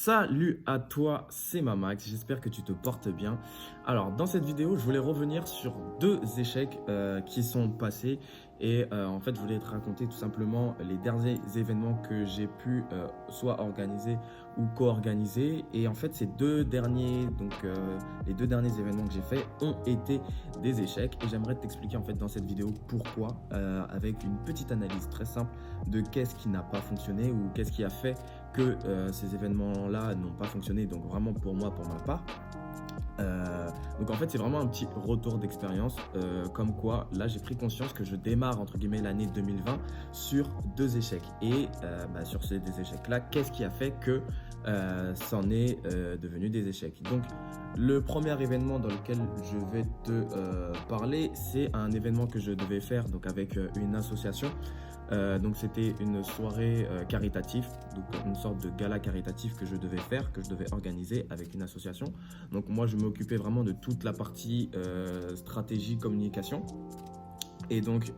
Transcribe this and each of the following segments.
Salut à toi, c'est Mamax, j'espère que tu te portes bien. Alors, dans cette vidéo, je voulais revenir sur deux échecs qui sont passés et en fait, je voulais te raconter tout simplement les derniers événements que j'ai pu soit organiser ou co-organiser. Et en fait, les deux derniers événements que j'ai faits ont été des échecs et j'aimerais t'expliquer en fait dans cette vidéo pourquoi avec une petite analyse très simple de qu'est-ce qui n'a pas fonctionné ou qu'est-ce qui a fait que ces événements-là n'ont pas fonctionné, donc vraiment pour moi, pour ma part. Donc en fait, c'est vraiment un petit retour d'expérience, comme quoi là, j'ai pris conscience que je démarre entre guillemets l'année 2020 sur deux échecs. Et sur ces deux échecs-là, qu'est-ce qui a fait que c'en est devenu des échecs? Donc le premier événement dans lequel je vais te parler, c'est un événement que je devais faire donc avec une association. Donc c'était une soirée caritative, donc une sorte de gala caritatif que je devais faire, que je devais organiser avec une association. Donc moi je m'occupais vraiment de toute la partie stratégie, communication. Et donc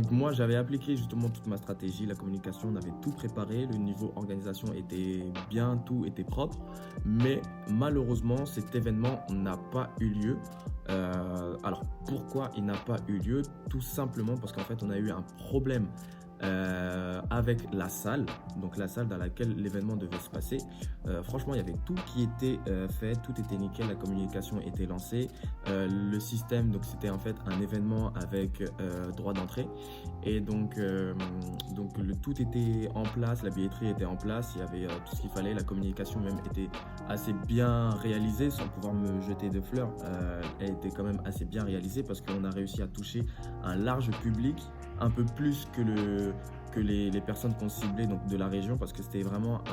moi j'avais appliqué justement toute ma stratégie, la communication, on avait tout préparé, le niveau organisation était bien, tout était propre. Mais malheureusement cet événement n'a pas eu lieu. Alors pourquoi il n'a pas eu lieu? Tout simplement parce qu'en fait on a eu un problème avec la salle, donc la salle dans laquelle l'événement devait se passer. Franchement, il y avait tout qui était fait, tout était nickel, la communication était lancée. Le système, donc c'était en fait un événement avec droit d'entrée. Et donc tout était en place, la billetterie était en place, il y avait tout ce qu'il fallait, la communication même était assez bien réalisée, sans pouvoir me jeter de fleurs. Elle était quand même assez bien réalisée parce qu'on a réussi à toucher un large public, un peu plus que les personnes qu'on ciblait donc de la région, parce que c'était vraiment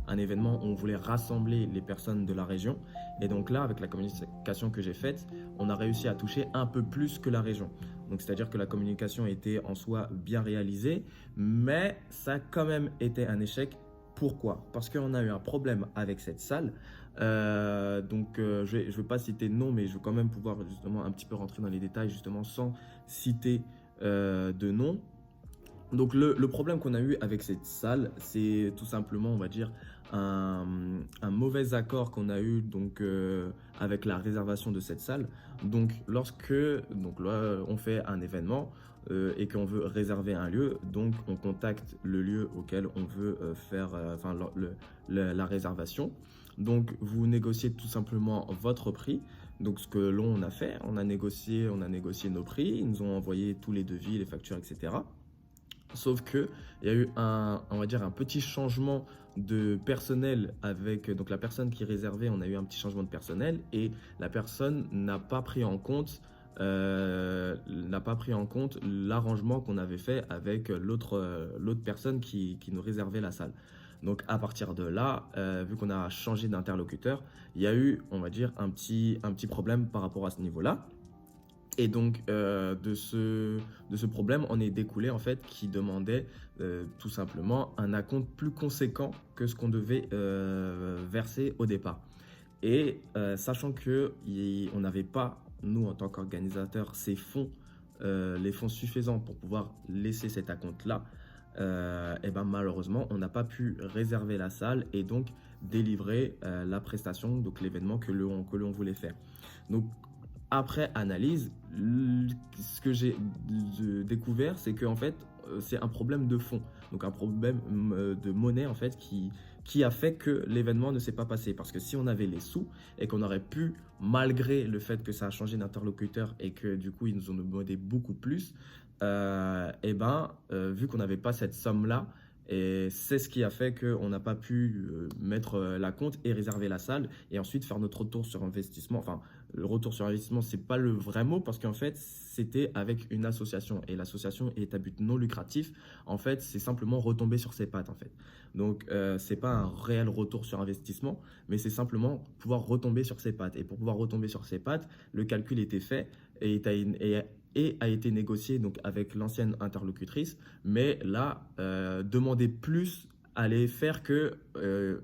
un événement où on voulait rassembler les personnes de la région. Et donc là, avec la communication que j'ai faite, on a réussi à toucher un peu plus que la région. Donc c'est-à-dire que la communication était en soi bien réalisée, mais ça a quand même été un échec. Pourquoi? Parce qu'on a eu un problème avec cette salle. Je vais pas citer de nom, mais je vais quand même pouvoir justement un petit peu rentrer dans les détails justement sans citer de nom. Donc le problème qu'on a eu avec cette salle, c'est tout simplement, on va dire, un mauvais accord qu'on a eu donc, avec la réservation de cette salle. Donc donc là, on fait un événement et qu'on veut réserver un lieu, donc on contacte le lieu auquel on veut faire la réservation. Donc vous négociez tout simplement votre prix. Donc ce que l'on a fait, on a négocié nos prix, ils nous ont envoyé tous les devis, les factures, etc. Sauf que il y a eu on va dire un petit changement de personnel avec donc la personne qui réservait, on a eu un petit changement de personnel et la personne n'a pas pris en compte l'arrangement qu'on avait fait avec l'autre personne qui nous réservait la salle. Donc à partir de là, vu qu'on a changé d'interlocuteur, il y a eu, on va dire, un petit problème par rapport à ce niveau-là. Et donc, de ce problème, on est découlé en fait qui demandait tout simplement un acompte plus conséquent que ce qu'on devait verser au départ. Et sachant qu'on n'avait pas, nous en tant qu'organisateurs, les fonds suffisants pour pouvoir laisser cet acompte-là, et ben malheureusement, on n'a pas pu réserver la salle et donc délivrer la prestation, donc l'événement que l'on voulait faire. Donc, après analyse, ce que j'ai découvert, c'est qu'en fait, c'est un problème de fond. Donc un problème de monnaie en fait qui a fait que l'événement ne s'est pas passé. Parce que si on avait les sous et qu'on aurait pu, malgré le fait que ça a changé d'interlocuteur et que du coup ils nous ont demandé beaucoup plus, vu qu'on n'avait pas cette somme-là, et c'est ce qui a fait qu'on n'a pas pu mettre la compte et réserver la salle et ensuite faire notre retour sur investissement. Enfin, le retour sur investissement, c'est pas le vrai mot parce qu'en fait, c'était avec une association et l'association est à but non lucratif. En fait, c'est simplement retomber sur ses pattes en fait. Donc, c'est pas un réel retour sur investissement, mais c'est simplement pouvoir retomber sur ses pattes. Et pour pouvoir retomber sur ses pattes, le calcul était fait et a été négocié donc avec l'ancienne interlocutrice, mais là, demander plus allait faire que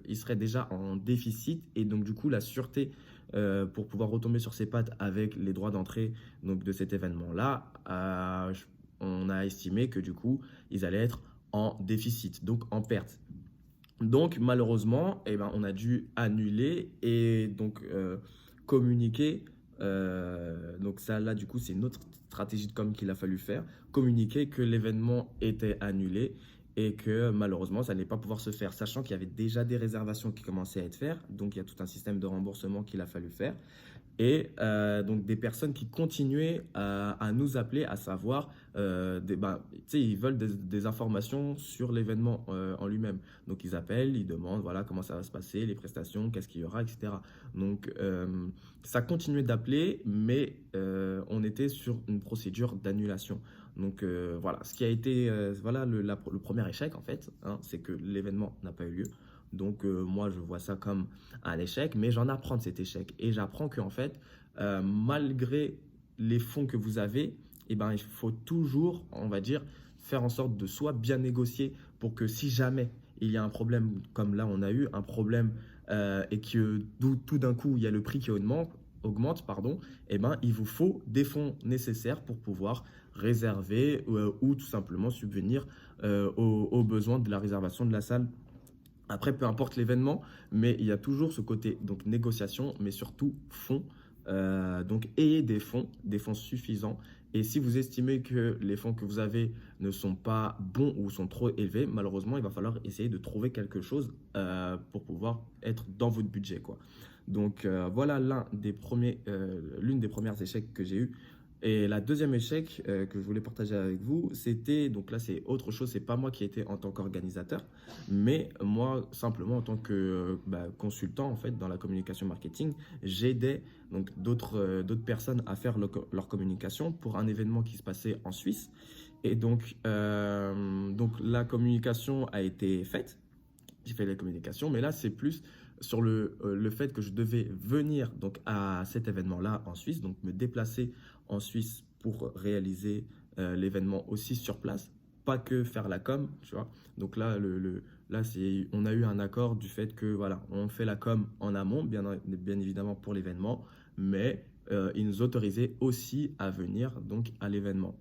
il serait déjà en déficit et donc du coup la sûreté pour pouvoir retomber sur ses pattes avec les droits d'entrée donc de cet événement-là, on a estimé que du coup ils allaient être en déficit, donc en perte. Donc malheureusement, on a dû annuler et donc communiquer. Donc ça là du coup c'est une autre stratégie de com qu'il a fallu faire, communiquer que l'événement était annulé et que malheureusement ça n'allait pas pouvoir se faire, sachant qu'il y avait déjà des réservations qui commençaient à être faites, donc il y a tout un système de remboursement qu'il a fallu faire. Et donc des personnes qui continuaient à nous appeler, à savoir, tu sais, ils veulent des informations sur l'événement en lui-même. Donc ils appellent, ils demandent, voilà, comment ça va se passer, les prestations, qu'est-ce qu'il y aura, etc. Donc ça continuait d'appeler, mais on était sur une procédure d'annulation. Donc voilà, ce qui a été voilà, le premier échec en fait, hein, c'est que l'événement n'a pas eu lieu. Donc moi je vois ça comme un échec, mais j'en apprends de cet échec. Et j'apprends qu'en fait, malgré les fonds que vous avez, il faut toujours, on va dire, faire en sorte de soit bien négocier pour que si jamais il y a un problème, comme là on a eu un problème et que tout d'un coup il y a le prix qui augmente, pardon, il vous faut des fonds nécessaires pour pouvoir réserver ou tout simplement subvenir aux besoins de la réservation de la salle. Après, peu importe l'événement, mais il y a toujours ce côté donc négociation, mais surtout fonds. Donc, ayez des fonds suffisants. Et si vous estimez que les fonds que vous avez ne sont pas bons ou sont trop élevés, malheureusement, il va falloir essayer de trouver quelque chose pour pouvoir être dans votre budget, quoi. Donc, voilà l'une des premières échecs que j'ai eu. Et la deuxième échec que je voulais partager avec vous, c'était, donc là c'est autre chose, c'est pas moi qui étais en tant qu'organisateur, mais moi simplement en tant que consultant en fait dans la communication marketing, j'aidais donc d'autres personnes à faire leur communication pour un événement qui se passait en Suisse. Et donc la communication a été faite, j'ai fait la communication, mais là c'est plus sur le fait que je devais venir donc à cet événement-là en Suisse, donc me déplacer en Suisse pour réaliser l'événement aussi sur place, pas que faire la com, tu vois. Donc là, on a eu un accord du fait que voilà, on fait la com en amont, bien évidemment pour l'événement, mais ils nous autorisaient aussi à venir donc à l'événement.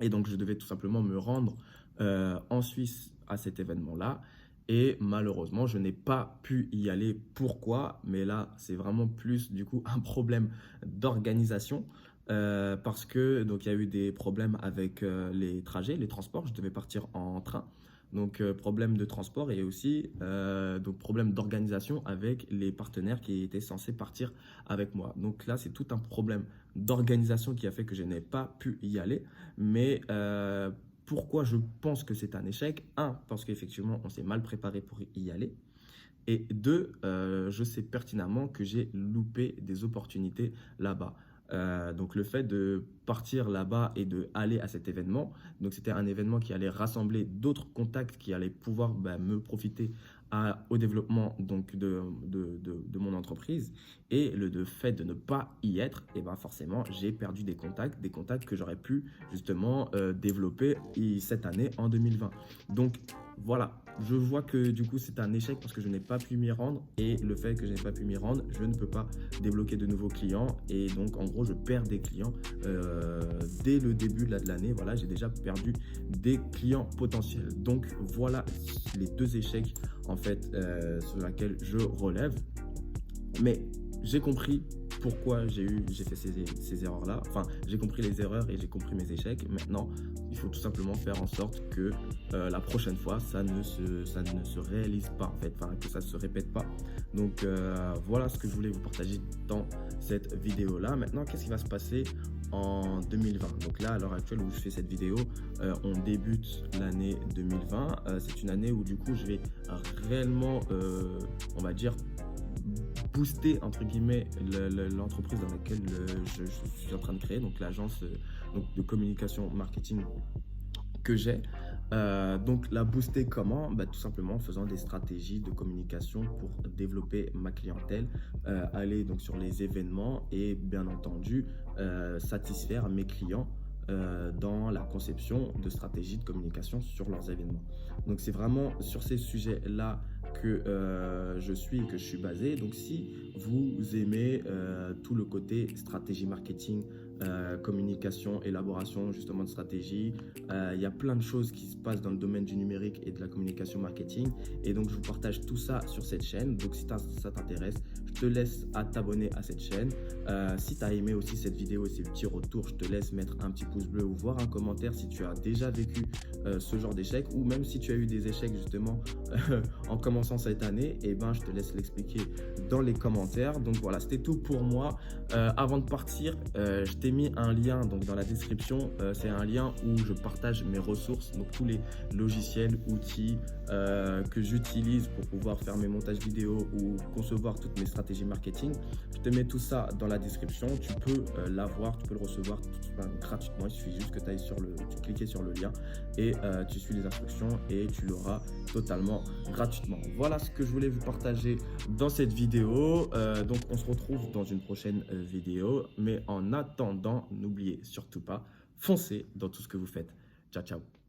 Et donc je devais tout simplement me rendre en Suisse à cet événement-là. Et malheureusement, je n'ai pas pu y aller. Pourquoi? Mais là, c'est vraiment plus du coup un problème d'organisation parce que donc il y a eu des problèmes avec les trajets, les transports. Je devais partir en train. Donc problème de transport et aussi donc problème d'organisation avec les partenaires qui étaient censés partir avec moi. Donc là, c'est tout un problème d'organisation qui a fait que je n'ai pas pu y aller. Mais pourquoi je pense que c'est un échec? Un, parce qu'effectivement, on s'est mal préparé pour y aller. Et deux, je sais pertinemment que j'ai loupé des opportunités là-bas. Donc le fait de partir là-bas et de aller à cet événement, donc c'était un événement qui allait rassembler d'autres contacts qui allaient pouvoir me profiter au développement donc de mon entreprise. Et le fait de ne pas y être, et forcément j'ai perdu des contacts que j'aurais pu justement développer cette année en 2020. Donc voilà, je vois que du coup c'est un échec parce que je n'ai pas pu m'y rendre, et le fait que je n'ai pas pu m'y rendre, je ne peux pas débloquer de nouveaux clients, et donc en gros je perds des clients dès le début de l'année. Voilà, j'ai déjà perdu des clients potentiels. Donc voilà les deux échecs en fait sur lesquels je relève. Mais j'ai compris pourquoi j'ai fait ces erreurs-là. Enfin, j'ai compris les erreurs et j'ai compris mes échecs. Maintenant, il faut tout simplement faire en sorte que la prochaine fois, ça ne se réalise pas, en fait, enfin, que ça ne se répète pas. Donc, voilà ce que je voulais vous partager dans cette vidéo-là. Maintenant, qu'est-ce qui va se passer en 2020? Donc là, à l'heure actuelle où je fais cette vidéo, on débute l'année 2020. C'est une année où du coup, je vais réellement, on va dire, booster entre guillemets l'entreprise dans laquelle je suis en train de créer, donc l'agence de communication marketing que j'ai. Donc la booster comment? Tout simplement en faisant des stratégies de communication pour développer ma clientèle, aller donc sur les événements et bien entendu satisfaire mes clients dans la conception de stratégies de communication sur leurs événements. Donc c'est vraiment sur ces sujets-là que je suis basé. Donc si vous aimez tout le côté stratégie marketing communication, élaboration justement de stratégie. Il y a plein de choses qui se passent dans le domaine du numérique et de la communication marketing. Et donc, je vous partage tout ça sur cette chaîne. Donc, si ça t'intéresse, je te laisse à t'abonner à cette chaîne. Si tu as aimé aussi cette vidéo et ces petits retours, je te laisse mettre un petit pouce bleu ou voir un commentaire si tu as déjà vécu ce genre d'échec, ou même si tu as eu des échecs justement en commençant cette année, et ben je te laisse l'expliquer dans les commentaires. Donc voilà, c'était tout pour moi. Avant de partir, je t'ai mis un lien donc dans la description. C'est un lien où je partage mes ressources, donc tous les logiciels, outils que j'utilise pour pouvoir faire mes montages vidéo ou concevoir toutes mes stratégies marketing. Je te mets tout ça dans la description. Tu peux l'avoir, tu peux le recevoir gratuitement. Il suffit juste que tu ailles tu cliques sur le lien et tu suis les instructions et tu l'auras totalement gratuitement. Voilà ce que je voulais vous partager dans cette vidéo. Donc on se retrouve dans une prochaine vidéo. Mais en attendant, n'oubliez surtout pas, foncez dans tout ce que vous faites. Ciao, ciao.